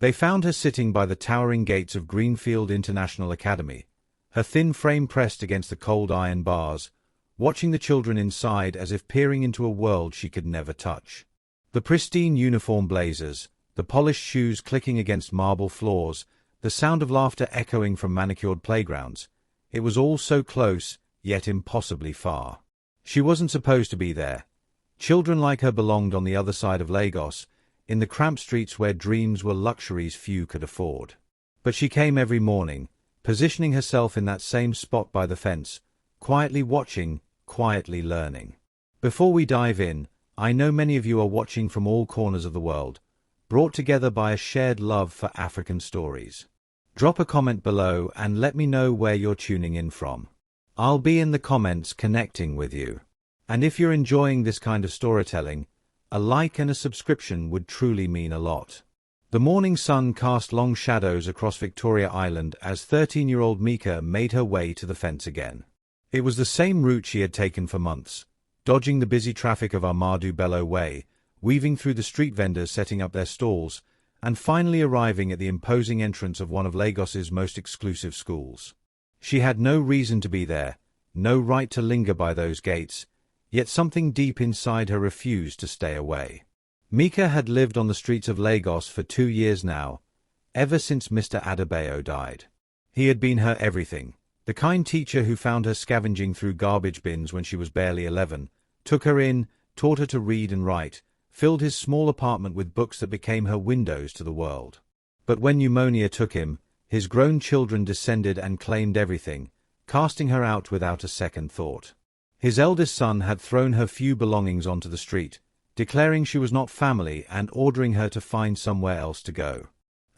They found her sitting by the towering gates of Greenfield International Academy, her thin frame pressed against the cold iron bars, watching the children inside as if peering into a world she could never touch. The pristine uniform blazers, the polished shoes clicking against marble floors, the sound of laughter echoing from manicured playgrounds. It was all so close, yet impossibly far. She wasn't supposed to be there. Children like her belonged on the other side of Lagos, in the cramped streets where dreams were luxuries few could afford. But she came every morning, positioning herself in that same spot by the fence, quietly watching, quietly learning. Before we dive in, I know many of you are watching from all corners of the world, brought together by a shared love for African stories. Drop a comment below and let me know where you're tuning in from. I'll be in the comments connecting with you. And if you're enjoying this kind of storytelling, a like and a subscription would truly mean a lot. The morning sun cast long shadows across Victoria Island as 13-year-old Mika made her way to the fence again. It was the same route she had taken for months, dodging the busy traffic of Ahmadu Bello Way, weaving through the street vendors setting up their stalls, and finally arriving at the imposing entrance of one of Lagos's most exclusive schools. She had no reason to be there, no right to linger by those gates, yet something deep inside her refused to stay away. Mika had lived on the streets of Lagos for 2 years now, ever since Mr. Adebayo died. He had been her everything. The kind teacher who found her scavenging through garbage bins when she was barely 11, took her in, taught her to read and write, filled his small apartment with books that became her windows to the world. But when pneumonia took him, his grown children descended and claimed everything, casting her out without a second thought. His eldest son had thrown her few belongings onto the street, declaring she was not family and ordering her to find somewhere else to go.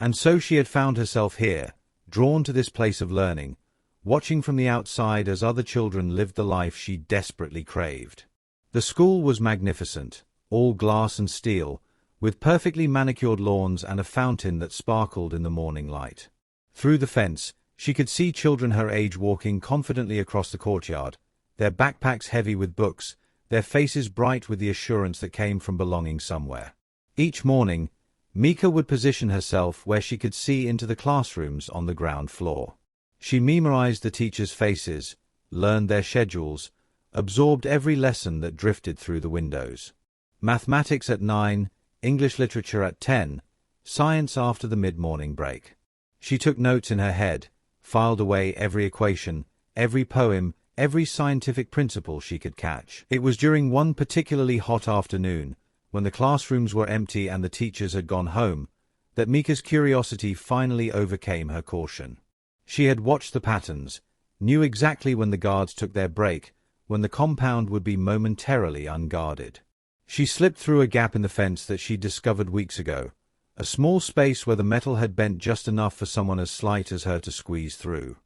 And so she had found herself here, drawn to this place of learning, watching from the outside as other children lived the life she desperately craved. The school was magnificent, all glass and steel, with perfectly manicured lawns and a fountain that sparkled in the morning light. Through the fence, she could see children her age walking confidently across the courtyard, their backpacks heavy with books, their faces bright with the assurance that came from belonging somewhere. Each morning, Mika would position herself where she could see into the classrooms on the ground floor. She memorized the teachers' faces, learned their schedules, absorbed every lesson that drifted through the windows. Mathematics at 9, English literature at 10, science after the mid-morning break. She took notes in her head, filed away every equation, every poem, every scientific principle she could catch. It was during one particularly hot afternoon, when the classrooms were empty and the teachers had gone home, that Mika's curiosity finally overcame her caution. She had watched the patterns, knew exactly when the guards took their break, when the compound would be momentarily unguarded. She slipped through a gap in the fence that she'd discovered weeks ago, a small space where the metal had bent just enough for someone as slight as her to squeeze through.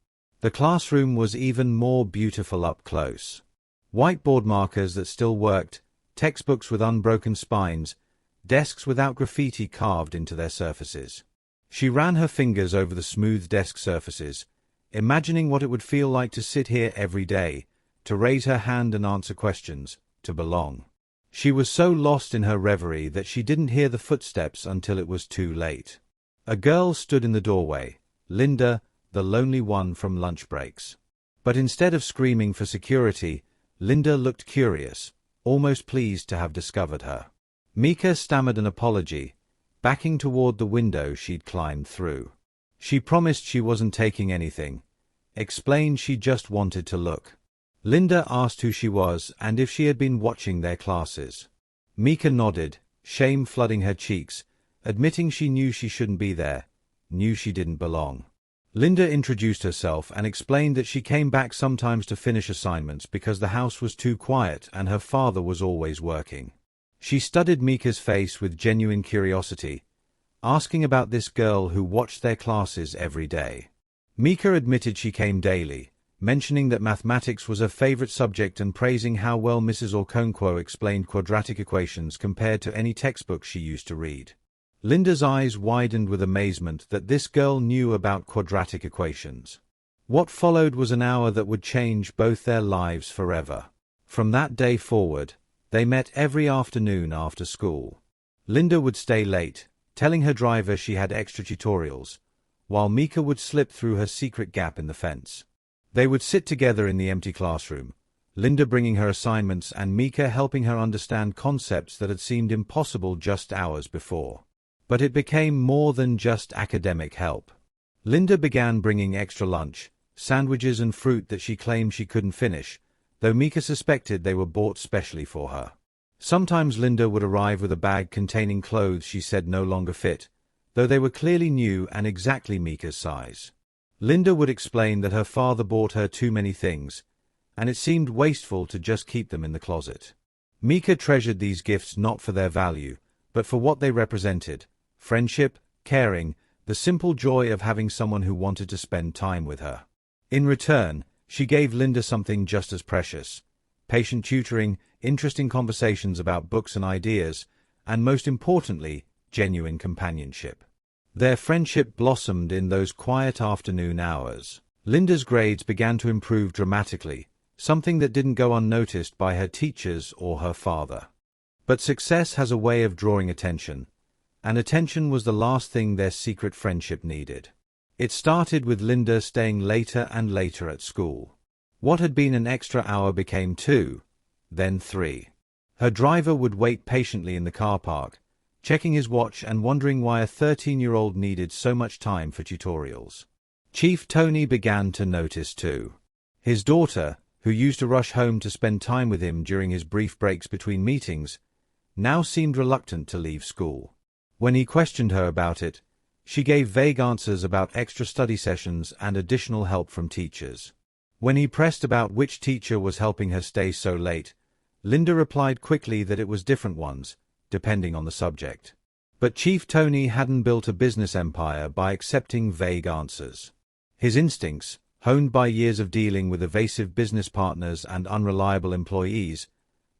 The classroom was even more beautiful up close. Whiteboard markers that still worked, textbooks with unbroken spines, desks without graffiti carved into their surfaces. She ran her fingers over the smooth desk surfaces, imagining what it would feel like to sit here every day, to raise her hand and answer questions, to belong. She was so lost in her reverie that she didn't hear the footsteps until it was too late. A girl stood in the doorway, Linda, the lonely one from lunch breaks. But instead of screaming for security, Linda looked curious, almost pleased to have discovered her. Mika stammered an apology, backing toward the window she'd climbed through. She promised she wasn't taking anything, explained she just wanted to look. Linda asked who she was and if she had been watching their classes. Mika nodded, shame flooding her cheeks, admitting she knew she shouldn't be there, knew she didn't belong. Linda introduced herself and explained that she came back sometimes to finish assignments because the house was too quiet and her father was always working. She studied Mika's face with genuine curiosity, asking about this girl who watched their classes every day. Mika admitted she came daily, mentioning that mathematics was her favorite subject and praising how well Mrs. Okonkwo explained quadratic equations compared to any textbook she used to read. Linda's eyes widened with amazement that this girl knew about quadratic equations. What followed was an hour that would change both their lives forever. From that day forward, they met every afternoon after school. Linda would stay late, telling her driver she had extra tutorials, while Mika would slip through her secret gap in the fence. They would sit together in the empty classroom, Linda bringing her assignments and Mika helping her understand concepts that had seemed impossible just hours before. But it became more than just academic help. Linda began bringing extra lunch, sandwiches and fruit that she claimed she couldn't finish, though Mika suspected they were bought specially for her. Sometimes Linda would arrive with a bag containing clothes she said no longer fit, though they were clearly new and exactly Mika's size. Linda would explain that her father bought her too many things, and it seemed wasteful to just keep them in the closet. Mika treasured these gifts not for their value, but for what they represented: friendship, caring, the simple joy of having someone who wanted to spend time with her. In return, she gave Linda something just as precious: patient tutoring, interesting conversations about books and ideas, and most importantly, genuine companionship. Their friendship blossomed in those quiet afternoon hours. Linda's grades began to improve dramatically, something that didn't go unnoticed by her teachers or her father. But success has a way of drawing attention, and attention was the last thing their secret friendship needed. It started with Linda staying later and later at school. What had been an extra hour became 2, then 3. Her driver would wait patiently in the car park, checking his watch and wondering why a 13-year-old needed so much time for tutorials. Chief Tony began to notice too. His daughter, who used to rush home to spend time with him during his brief breaks between meetings, now seemed reluctant to leave school. When he questioned her about it, she gave vague answers about extra study sessions and additional help from teachers. When he pressed about which teacher was helping her stay so late, Linda replied quickly that it was different ones, depending on the subject. But Chief Tony hadn't built a business empire by accepting vague answers. His instincts, honed by years of dealing with evasive business partners and unreliable employees,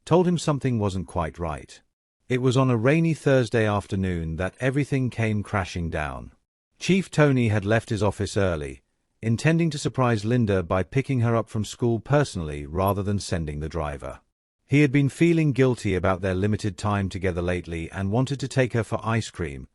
told him something wasn't quite right. It was on a rainy Thursday afternoon that everything came crashing down. Chief Tony had left his office early, intending to surprise Linda by picking her up from school personally rather than sending the driver. He had been feeling guilty about their limited time together lately and wanted to take her for ice cream,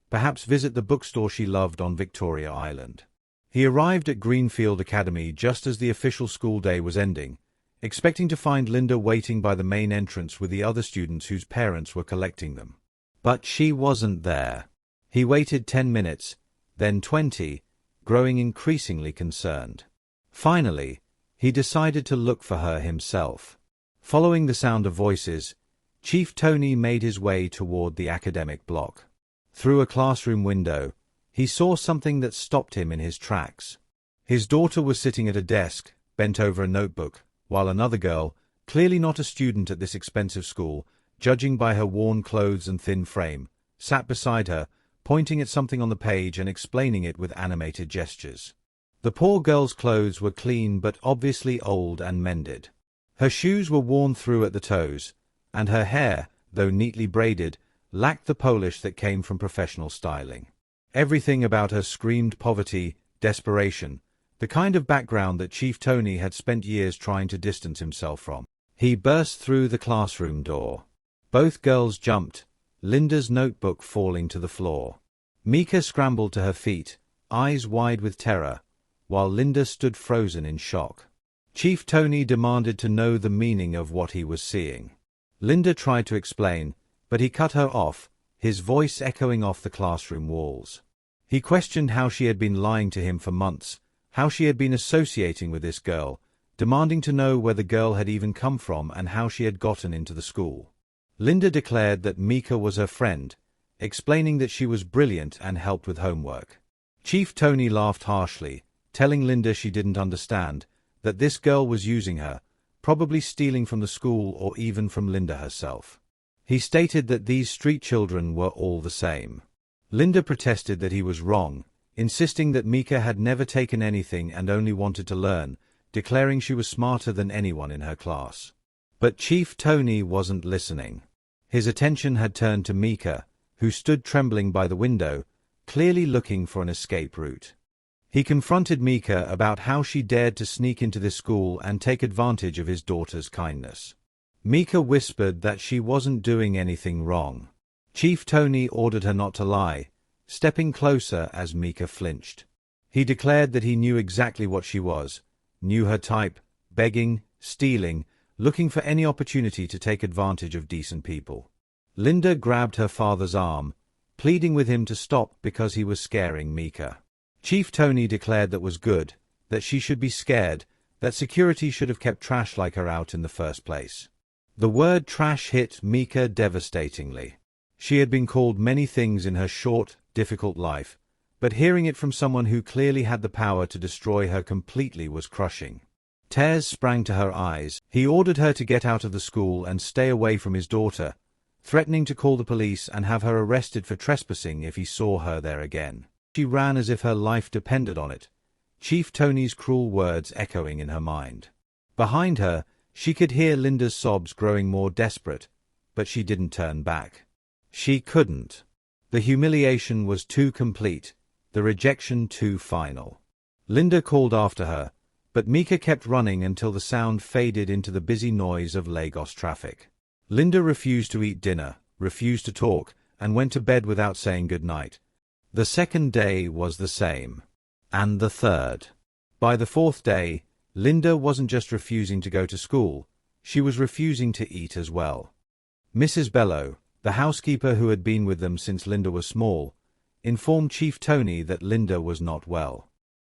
perhaps visit the bookstore she loved on Victoria Island. He arrived at Greenfield Academy just as the official school day was ending, expecting to find Linda waiting by the main entrance with the other students whose parents were collecting them. But she wasn't there. He waited 10 minutes, then 20, growing increasingly concerned. Finally, he decided to look for her himself. Following the sound of voices, Chief Tony made his way toward the academic block. Through a classroom window, he saw something that stopped him in his tracks. His daughter was sitting at a desk, bent over a notebook, while another girl, clearly not a student at this expensive school, judging by her worn clothes and thin frame, sat beside her, pointing at something on the page and explaining it with animated gestures. The poor girl's clothes were clean but obviously old and mended. Her shoes were worn through at the toes, and her hair, though neatly braided, lacked the polish that came from professional styling. Everything about her screamed poverty, desperation, the kind of background that Chief Tony had spent years trying to distance himself from. He burst through the classroom door. Both girls jumped, Linda's notebook falling to the floor. Mika scrambled to her feet, eyes wide with terror, while Linda stood frozen in shock. Chief Tony demanded to know the meaning of what he was seeing. Linda tried to explain, but he cut her off, his voice echoing off the classroom walls. He questioned how she had been lying to him for months, how she had been associating with this girl, demanding to know where the girl had even come from and how she had gotten into the school. Linda declared that Mika was her friend, explaining that she was brilliant and helped with homework. Chief Tony laughed harshly, telling Linda she didn't understand, that this girl was using her, probably stealing from the school or even from Linda herself. He stated that these street children were all the same. Linda protested that he was wrong, insisting that Mika had never taken anything and only wanted to learn, declaring she was smarter than anyone in her class. But Chief Tony wasn't listening. His attention had turned to Mika, who stood trembling by the window, clearly looking for an escape route. He confronted Mika about how she dared to sneak into this school and take advantage of his daughter's kindness. Mika whispered that she wasn't doing anything wrong. Chief Tony ordered her not to lie, stepping closer as Mika flinched. He declared that he knew exactly what she was, knew her type, begging, stealing, looking for any opportunity to take advantage of decent people. Linda grabbed her father's arm, pleading with him to stop because he was scaring Mika. Chief Tony declared that was good, that she should be scared, that security should have kept trash like her out in the first place. The word trash hit Mika devastatingly. She had been called many things in her short, difficult life, but hearing it from someone who clearly had the power to destroy her completely was crushing. Tears sprang to her eyes. He ordered her to get out of the school and stay away from his daughter, threatening to call the police and have her arrested for trespassing if he saw her there again. She ran as if her life depended on it, Chief Tony's cruel words echoing in her mind. Behind her, she could hear Linda's sobs growing more desperate, but she didn't turn back. She couldn't. The humiliation was too complete, the rejection too final. Linda called after her, but Mika kept running until the sound faded into the busy noise of Lagos traffic. Linda refused to eat dinner, refused to talk, and went to bed without saying goodnight. The second day was the same. And the third. By the fourth day, Linda wasn't just refusing to go to school, she was refusing to eat as well. Mrs. Bello, the housekeeper who had been with them since Linda was small, informed Chief Tony that Linda was not well.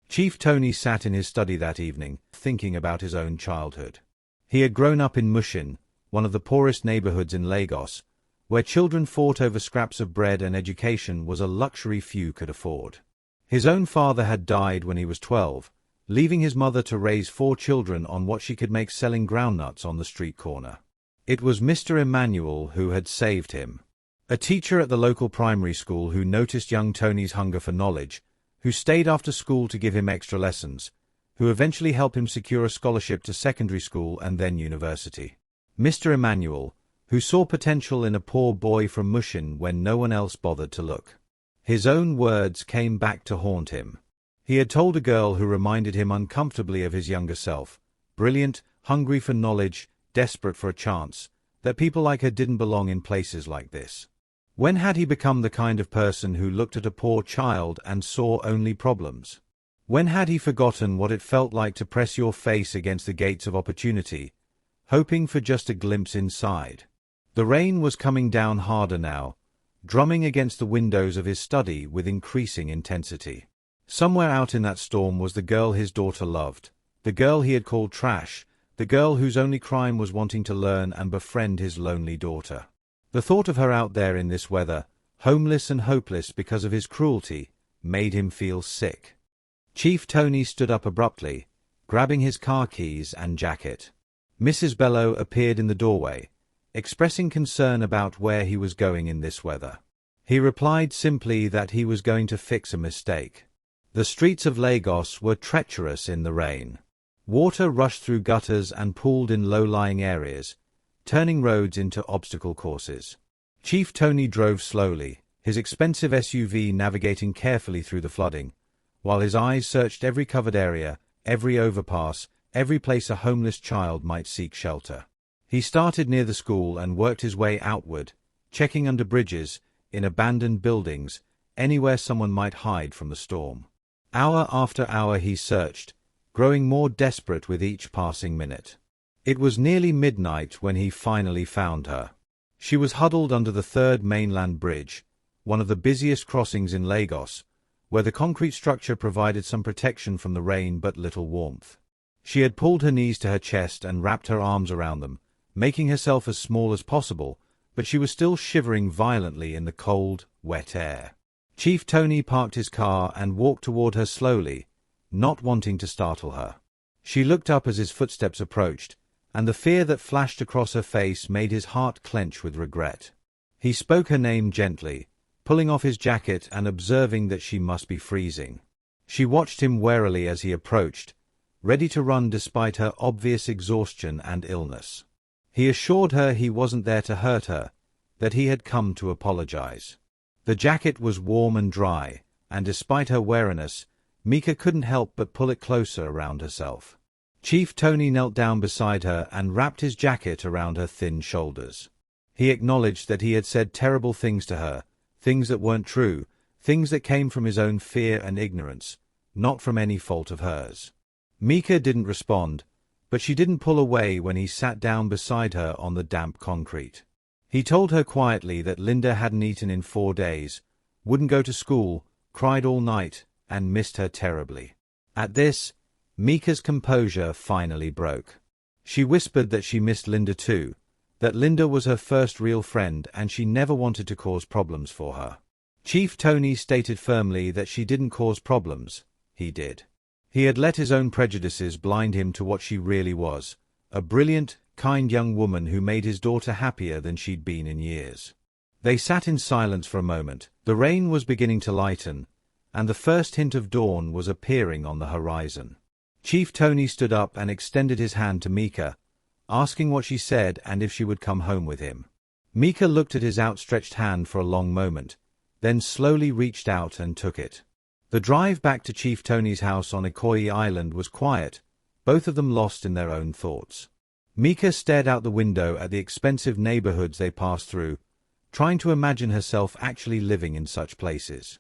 Chief Tony sat in his study that evening, thinking about his own childhood. He had grown up in Mushin, one of the poorest neighborhoods in Lagos, where children fought over scraps of bread and education was a luxury few could afford. His own father had died when he was 12, leaving his mother to raise 4 children on what she could make selling groundnuts on the street corner. It was Mr. Emmanuel who had saved him. A teacher at the local primary school who noticed young Tony's hunger for knowledge, who stayed after school to give him extra lessons, who eventually helped him secure a scholarship to secondary school and then university. Mr. Emmanuel, who saw potential in a poor boy from Mushin when no one else bothered to look. His own words came back to haunt him. He had told a girl who reminded him uncomfortably of his younger self, brilliant, hungry for knowledge, desperate for a chance, that people like her didn't belong in places like this. When had he become the kind of person who looked at a poor child and saw only problems? When had he forgotten what it felt like to press your face against the gates of opportunity, hoping for just a glimpse inside? The rain was coming down harder now, drumming against the windows of his study with increasing intensity. Somewhere out in that storm was the girl his daughter loved, the girl he had called trash, the girl whose only crime was wanting to learn and befriend his lonely daughter. The thought of her out there in this weather, homeless and hopeless because of his cruelty, made him feel sick. Chief Tony stood up abruptly, grabbing his car keys and jacket. Mrs. Bello appeared in the doorway, expressing concern about where he was going in this weather. He replied simply that he was going to fix a mistake. The streets of Lagos were treacherous in the rain. Water rushed through gutters and pooled in low-lying areas, turning roads into obstacle courses. Chief Tony drove slowly, his expensive SUV navigating carefully through the flooding, while his eyes searched every covered area, every overpass, every place a homeless child might seek shelter. He started near the school and worked his way outward, checking under bridges, in abandoned buildings, anywhere someone might hide from the storm. Hour after hour he searched, growing more desperate with each passing minute. It was nearly midnight when he finally found her. She was huddled under the 3rd mainland bridge, one of the busiest crossings in Lagos, where the concrete structure provided some protection from the rain but little warmth. She had pulled her knees to her chest and wrapped her arms around them, making herself as small as possible, but she was still shivering violently in the cold, wet air. Chief Tony parked his car and walked toward her slowly, not wanting to startle her. She looked up as his footsteps approached, and the fear that flashed across her face made his heart clench with regret. He spoke her name gently, pulling off his jacket and observing that she must be freezing. She watched him warily as he approached, ready to run despite her obvious exhaustion and illness. He assured her he wasn't there to hurt her, that he had come to apologize. The jacket was warm and dry, and despite her wariness, Mika couldn't help but pull it closer around herself. Chief Tony knelt down beside her and wrapped his jacket around her thin shoulders. He acknowledged that he had said terrible things to her, things that weren't true, things that came from his own fear and ignorance, not from any fault of hers. Mika didn't respond, but she didn't pull away when he sat down beside her on the damp concrete. He told her quietly that Linda hadn't eaten in 4 days, wouldn't go to school, cried all night, and missed her terribly. At this, Mika's composure finally broke. She whispered that she missed Linda too, that Linda was her first real friend and she never wanted to cause problems for her. Chief Tony stated firmly that she didn't cause problems, he did. He had let his own prejudices blind him to what she really was, a brilliant, kind young woman who made his daughter happier than she'd been in years. They sat in silence for a moment. The rain was beginning to lighten, and the first hint of dawn was appearing on the horizon. Chief Tony stood up and extended his hand to Mika, asking what she said and if she would come home with him. Mika looked at his outstretched hand for a long moment, then slowly reached out and took it. The drive back to Chief Tony's house on Ikoyi Island was quiet, both of them lost in their own thoughts. Mika stared out the window at the expensive neighborhoods they passed through, trying to imagine herself actually living in such places.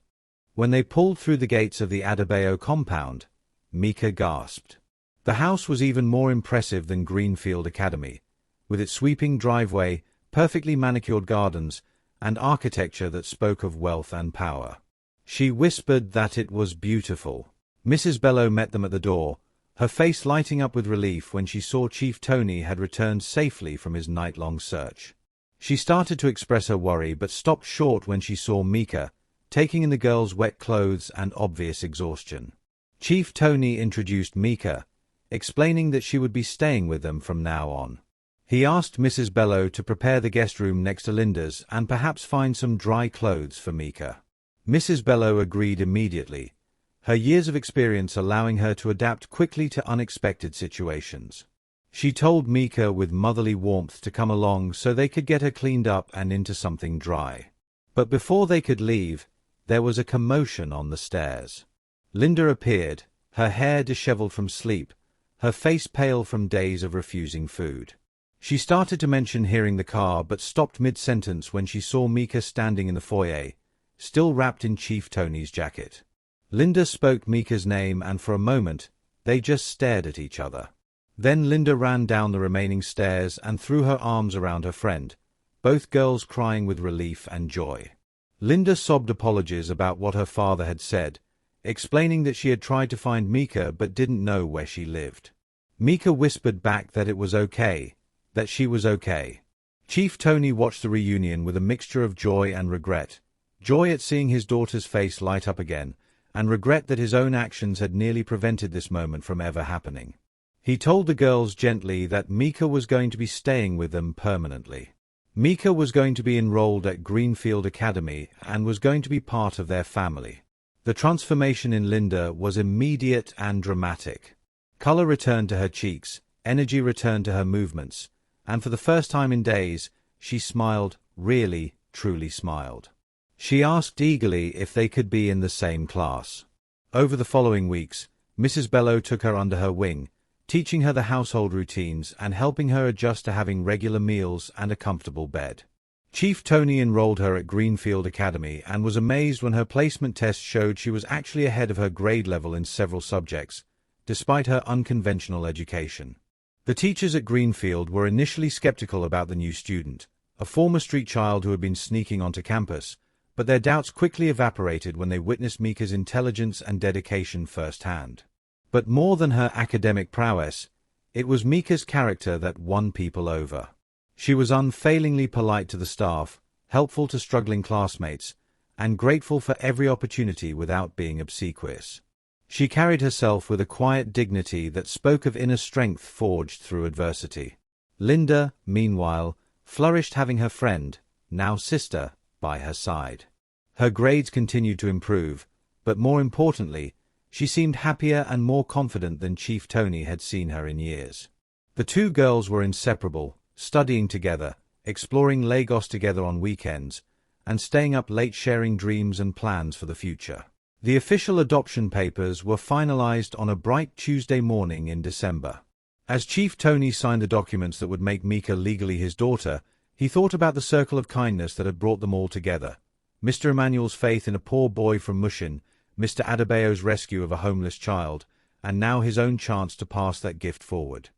When they pulled through the gates of the Adebayo compound, Mika gasped. The house was even more impressive than Greenfield Academy, with its sweeping driveway, perfectly manicured gardens, and architecture that spoke of wealth and power. She whispered that it was beautiful. Mrs. Bello met them at the door, her face lighting up with relief when she saw Chief Tony had returned safely from his night-long search. She started to express her worry but stopped short when she saw Mika, taking in the girl's wet clothes and obvious exhaustion. Chief Tony introduced Mika, explaining that she would be staying with them from now on. He asked Mrs. Bello to prepare the guest room next to Linda's and perhaps find some dry clothes for Mika. Mrs. Bello agreed immediately, her years of experience allowing her to adapt quickly to unexpected situations. She told Mika with motherly warmth to come along so they could get her cleaned up and into something dry. But before they could leave, there was a commotion on the stairs. Linda appeared, her hair disheveled from sleep, her face pale from days of refusing food. She started to mention hearing the car but stopped mid-sentence when she saw Mika standing in the foyer, still wrapped in Chief Tony's jacket. Linda spoke Mika's name and for a moment, they just stared at each other. Then Linda ran down the remaining stairs and threw her arms around her friend, both girls crying with relief and joy. Linda sobbed apologies about what her father had said, explaining that she had tried to find Mika but didn't know where she lived. Mika whispered back that it was okay, that she was okay. Chief Tony watched the reunion with a mixture of joy and regret, joy at seeing his daughter's face light up again, and regret that his own actions had nearly prevented this moment from ever happening. He told the girls gently that Mika was going to be staying with them permanently. Mika was going to be enrolled at Greenfield Academy and was going to be part of their family. The transformation in Linda was immediate and dramatic. Color returned to her cheeks, energy returned to her movements, and for the first time in days, she smiled, really, truly smiled. She asked eagerly if they could be in the same class. Over the following weeks, Mrs. Bello took her under her wing, teaching her the household routines and helping her adjust to having regular meals and a comfortable bed. Chief Tony enrolled her at Greenfield Academy and was amazed when her placement test showed she was actually ahead of her grade level in several subjects, despite her unconventional education. The teachers at Greenfield were initially skeptical about the new student, a former street child who had been sneaking onto campus, but their doubts quickly evaporated when they witnessed Mika's intelligence and dedication firsthand. But more than her academic prowess, it was Mika's character that won people over. She was unfailingly polite to the staff, helpful to struggling classmates, and grateful for every opportunity without being obsequious. She carried herself with a quiet dignity that spoke of inner strength forged through adversity. Linda, meanwhile, flourished having her friend, now sister, by her side. Her grades continued to improve, but more importantly, she seemed happier and more confident than Chief Tony had seen her in years. The two girls were inseparable, studying together, exploring Lagos together on weekends, and staying up late sharing dreams and plans for the future. The official adoption papers were finalized on a bright Tuesday morning in December. As Chief Tony signed the documents that would make Mika legally his daughter, He thought about the circle of kindness that had brought them all together. Mr. Emmanuel's faith in a poor boy from Mushin, Mr. Adebayo's rescue of a homeless child, and now his own chance to pass that gift forward.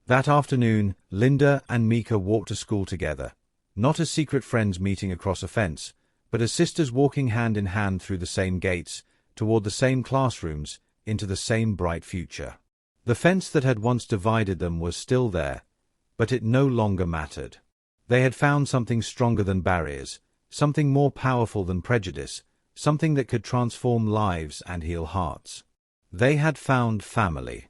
That afternoon, Linda and Mika walked to school together, not as secret friends meeting across a fence, but as sisters walking hand in hand through the same gates, toward the same classrooms, into the same bright future. The fence that had once divided them was still there, but it no longer mattered. They had found something stronger than barriers, something more powerful than prejudice, something that could transform lives and heal hearts. They had found family.